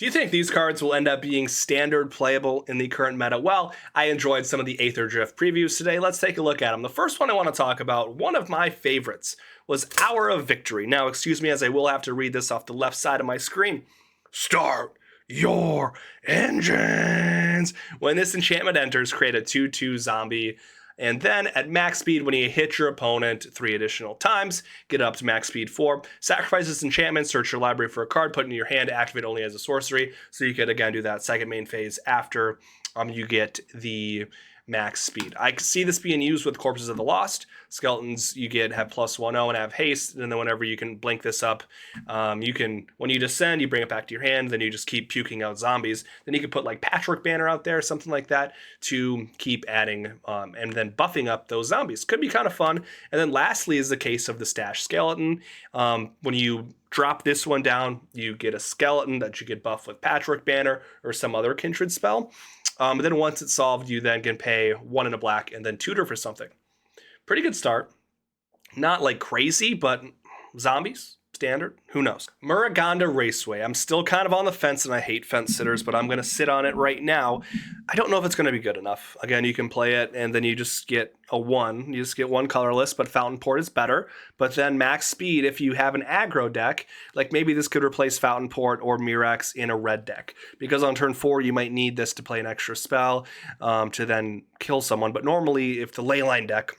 Do you think these cards will end up being standard playable in the current meta? Well, I enjoyed some of the Aetherdrift previews today. Let's take a look at them. The first one I want to talk about, one of my favorites, was Hour of Victory. Now, excuse me as I will have to read this off the left side of my screen. Start your engines. When this enchantment enters, create a 2/2 zombie. And then at max speed, when you hit your opponent 3 additional times, get up to max speed 4. Sacrifice this enchantment, search your library for a card, put it in your hand, activate only as a sorcery. So you could, again, do that second main phase after you get the max speed. I see this being used with Corpses of the Lost. Skeletons you have +1/0 and have haste, and then whenever you can blink this up, you can, when you descend, you bring it back to your hand, then you just keep puking out zombies. Then you can put like Patchwork Banner out there, something like that, to keep adding and then buffing up those zombies. Could be kind of fun. And then lastly is the case of the Stash Skeleton. When you drop this one down, you get a skeleton that you get buffed with Patchwork Banner or some other kindred spell. And then once it's solved, you then can pay 1 and a black and then tutor for something. Pretty good start. Not like crazy, but zombies, standard, who knows. Muraganda Raceway. I'm still kind of on the fence and I hate fence sitters, but I'm going to sit on it right now. I don't know if it's going to be good enough. Again, you can play it and then you just get a 1. You just get 1 colorless, but Fountain Port is better. But then max speed, if you have an aggro deck, like maybe this could replace Fountain Port or Mirax in a red deck. Because on turn 4, you might need this to play an extra spell to then kill someone. But normally, if the Leyline deck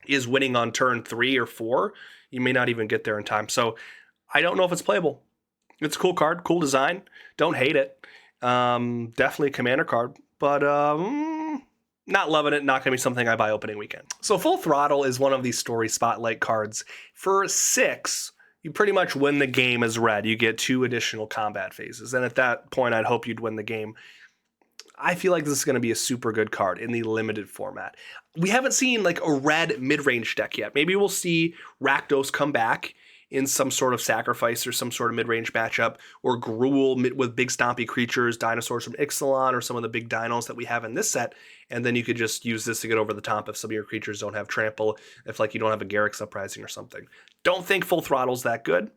is winning on turn 3 or 4, you may not even get there in time. So I don't know if it's playable. It's a cool card, cool design. Don't hate it. Definitely a commander card, but not loving it. Not going to be something I buy opening weekend. So Full Throttle is one of these story spotlight cards. For 6, you pretty much win the game as red. You get 2 additional combat phases. And at that point, I'd hope you'd win the game. I feel like this is going to be a super good card in the limited format. We haven't seen like a red mid-range deck yet. Maybe we'll see Rakdos come back in some sort of sacrifice or some sort of mid-range matchup, or Gruul with big stompy creatures, dinosaurs from Ixalan, or some of the big dinos that we have in this set. And then you could just use this to get over the top if some of your creatures don't have trample, if like you don't have a Garruk's Uprising or something. Don't think Full Throttle's that good.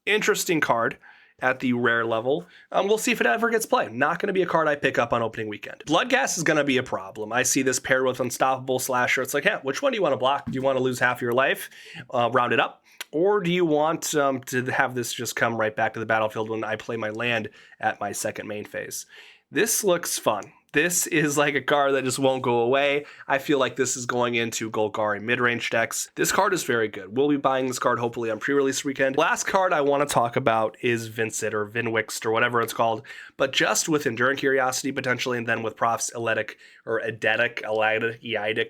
Interesting card at the rare level. We'll see if it ever gets played. Not going to be a card I pick up on opening weekend. Bloodghast is going to be a problem. I see this paired with Unstoppable Slasher. It's like, yeah, which one do you want to block? Do you want to lose half your life, round it up? Or do you want to have this just come right back to the battlefield when I play my land at my second main phase? This looks fun. This is like a card that just won't go away. I feel like this is going into Golgari mid-range decks. This card is very good. We'll be buying this card hopefully on pre-release weekend. Last card I want to talk about is Vincent or Vinwixt or whatever it's called, but just with Enduring Curiosity potentially, and then with Prof's Eidetic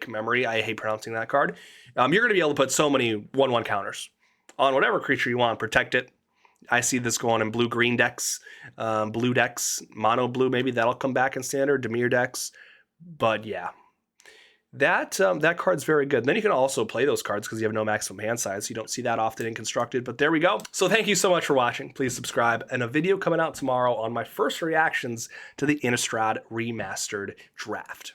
Memory. I hate pronouncing that card. You're going to be able to put so many 1/1 counters on whatever creature you want. Protect it. I see this going in blue-green decks, blue decks, mono-blue, maybe that'll come back in standard, Dimir decks. But yeah, that card's very good. And then you can also play those cards because you have no maximum hand size. You don't see that often in Constructed, but there we go. So thank you so much for watching. Please subscribe. And a video coming out tomorrow on my first reactions to the Innistrad Remastered Draft.